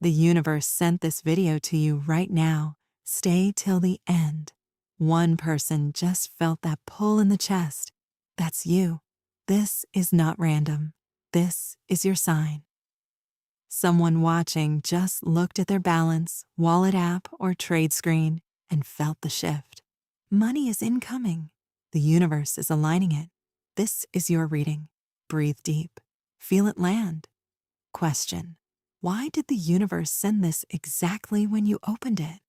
The universe sent this video to you right now. Stay till the end. One person just felt that pull in the chest. That's you. This is not random. This is your sign. Someone watching just looked at their balance, wallet app, or trade screen and felt the shift. Money is incoming. The universe is aligning it. This is your reading. Breathe deep. Feel it land. Question: why did the universe send this exactly when you opened it?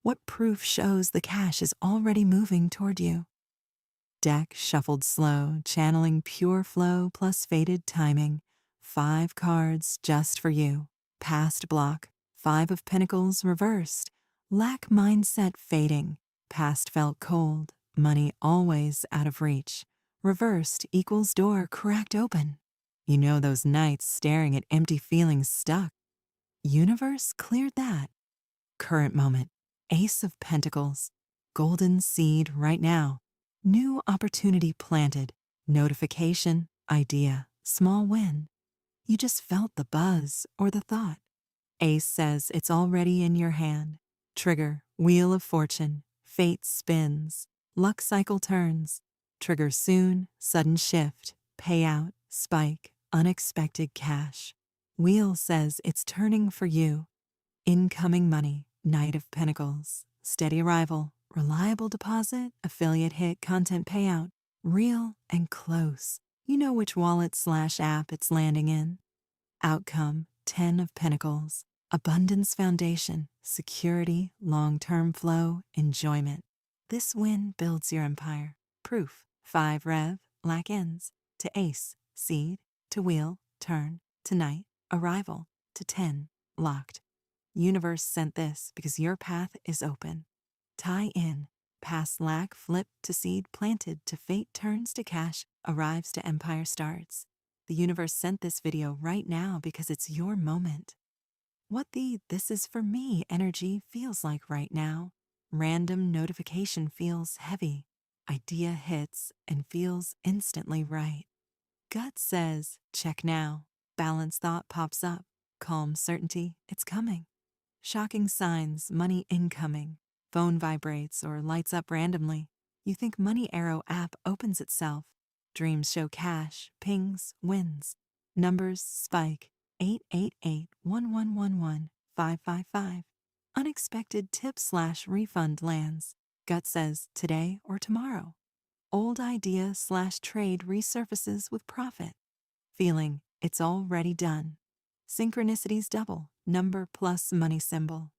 What proof shows the cash is already moving toward you? Deck shuffled slow, channeling pure flow plus faded timing. 5 cards just for you. Past block. 5 of Pentacles reversed. Lack mindset fading. Past felt cold. Money always out of reach. Reversed equals door cracked open. You know those nights staring at empty feelings stuck. Universe cleared that. Current moment. Ace of Pentacles. Golden seed right now. New opportunity planted. Notification, idea, small win. You just felt the buzz or the thought. Ace says it's already in your hand. Trigger, wheel of fortune. Fate spins. Luck cycle turns. Trigger soon, sudden shift. Payout, spike, unexpected cash. Wheel says it's turning for you. Incoming money, Knight of Pentacles. Steady arrival, reliable deposit, affiliate hit, content payout. Real and close. You know which wallet/app it's landing in. Outcome, 10 of Pentacles. Abundance foundation, security, long-term flow, enjoyment. This win builds your empire. Proof, 5 rev, lack ends. To ace, seed. To wheel, turn. To knight, arrival. To 10, locked. Universe sent this because your path is open. Tie in. Past lack flipped to seed planted to fate turns to cash, arrives to empire starts. The universe sent this video right now because it's your moment. What the "this is for me" energy feels like right now. Random notification feels heavy. Idea hits and feels instantly right. Gut says, check now. Balanced thought pops up. Calm certainty, it's coming. Shocking signs, money incoming. Phone vibrates or lights up randomly. You think Money Arrow app opens itself. Dreams show cash, pings, wins. Numbers spike. 888-1111-555. Unexpected tip/refund lands. Gut says today or tomorrow. Old idea/trade resurfaces with profit. Feeling it's already done. Synchronicities double. Number plus money symbol.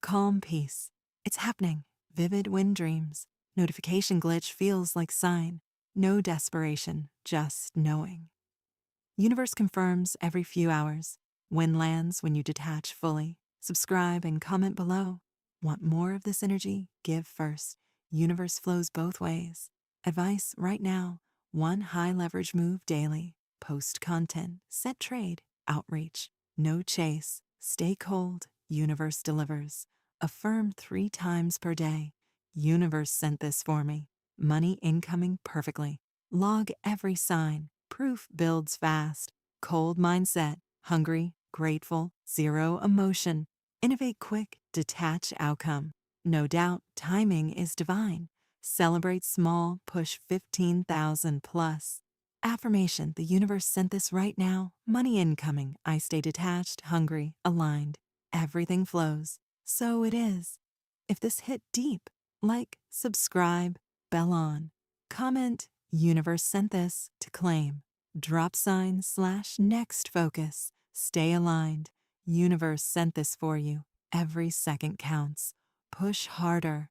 Calm peace. It's happening. Vivid wind dreams. Notification glitch feels like sign. No desperation, just knowing. Universe confirms every few hours. Win lands when you detach fully. Subscribe and comment below. Want more of this energy? Give first. Universe flows both ways. Advice right now. 1 high leverage move daily. Post content. Set trade. Outreach. No chase. Stay cold. Universe delivers. Affirm 3 times per day. Universe sent this for me. Money incoming perfectly. Log every sign. Proof builds fast. Cold mindset. Hungry. Grateful. 0 emotion. Innovate quick. Detach outcome. No doubt timing is divine. Celebrate small. Push 15,000 plus. Affirmation, the universe sent this right now. Money incoming. I stay detached, hungry, aligned. Everything flows. So it is. If this hit deep, like, subscribe, bell on. Comment, universe sent this to claim. Drop sign/next focus. Stay aligned. Universe sent this for you. Every second counts. Push harder.